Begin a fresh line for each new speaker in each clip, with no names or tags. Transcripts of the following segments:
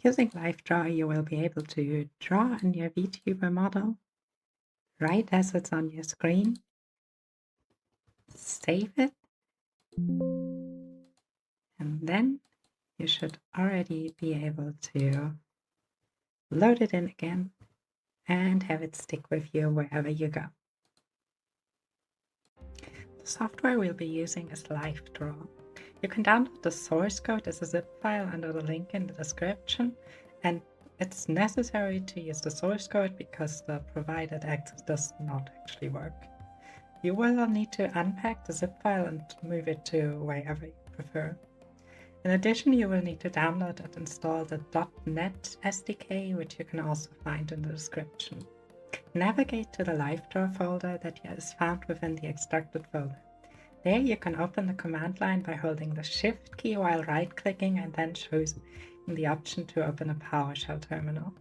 Using LiveDraw, you will be able to draw in your Vtuber model right as it's on your screen, save it, and then you should already be able to load it in again and have it stick with you wherever you go. The software we'll be using is LiveDraw. You can download the source code as a zip file under the link in the description, and it's necessary to use the source code because the provided access does not actually work. You will need to unpack the zip file and move it to wherever you prefer. In addition, you will need to download and install the .NET SDK, which you can also find in the description. Navigate to the LiveDraw folder that is found within the extracted folder. There you can open the command line by holding the Shift key while right-clicking and then choosing the option to open a PowerShell terminal.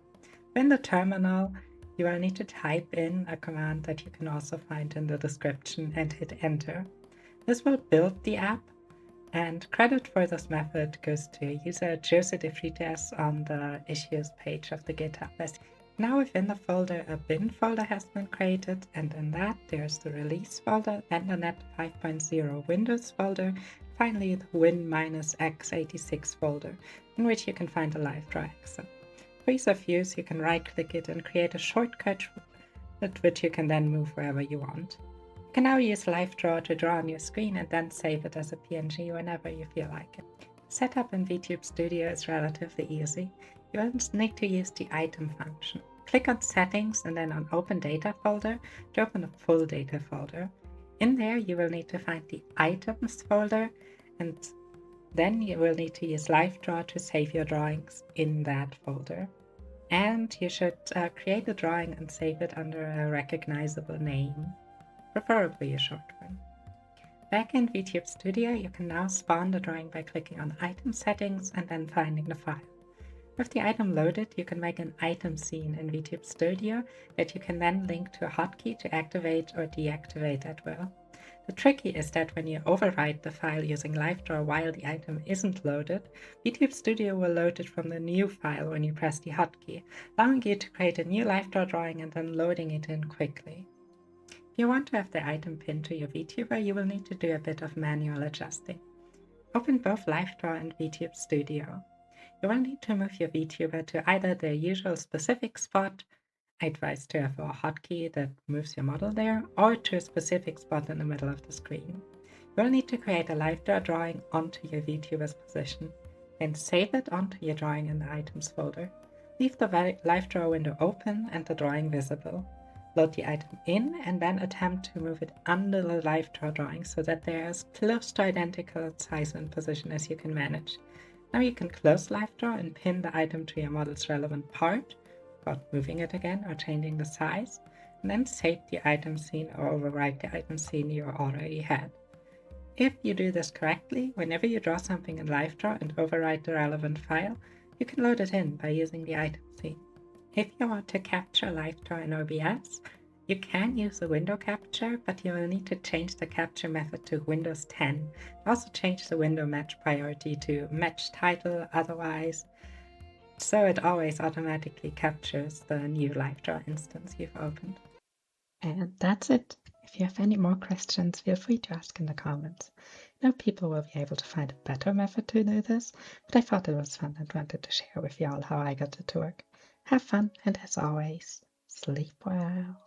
In the terminal, you will need to type in a command that you can also find in the description and hit Enter. This will build the app, and credit for this method goes to user JoseDeFreitas on the issues page of the GitHub. Now within the folder, a bin folder has been created, and in that there's the release folder, then the net 5.0 Windows folder, finally the win-x86 folder, in which you can find the LiveDraw exit. For ease of use, you can right-click it and create a shortcut with which you can then move wherever you want. You can now use LiveDraw to draw on your screen and then save it as a PNG whenever you feel like it. Setup in Vtube Studio is relatively easy. You will need to use the item function. Click on Settings and then on Open Data folder to open a full data folder. In there you will need to find the Items folder, and then you will need to use LiveDraw to save your drawings in that folder. And you should create a drawing and save it under a recognizable name, preferably a short one. Back in Vtube Studio, you can now spawn the drawing by clicking on Item Settings and then finding the file. With the item loaded, you can make an item scene in Vtube Studio that you can then link to a hotkey to activate or deactivate at will. The trick is that when you overwrite the file using LiveDraw while the item isn't loaded, Vtube Studio will load it from the new file when you press the hotkey, allowing you to create a new LiveDraw drawing and then loading it in quickly. If you want to have the item pinned to your Vtuber, you will need to do a bit of manual adjusting. Open both LiveDraw and Vtube Studio. You will need to move your Vtuber to either the usual specific spot, I advise to have a hotkey that moves your model there, or to a specific spot in the middle of the screen. You will need to create a LiveDraw drawing onto your Vtuber's position, then save it onto your drawing in the Items folder. Leave the LiveDraw window open and the drawing visible. Load the item in and then attempt to move it under the LiveDraw drawing so that they are as close to identical size and position as you can manage. Now you can close LiveDraw and pin the item to your model's relevant part, without moving it again or changing the size, and then save the item scene or overwrite the item scene you already had. If you do this correctly, whenever you draw something in LiveDraw and overwrite the relevant file, you can load it in by using the item scene. If you want to capture LiveDraw in OBS, you can use the window capture, but you will need to change the capture method to Windows 10. Also change the window match priority to match title otherwise, so it always automatically captures the new LiveDraw instance you've opened. And that's it. If you have any more questions, feel free to ask in the comments. I know people will be able to find a better method to do this, but I thought it was fun and wanted to share with y'all how I got it to work. Have fun, and as always, sleep well.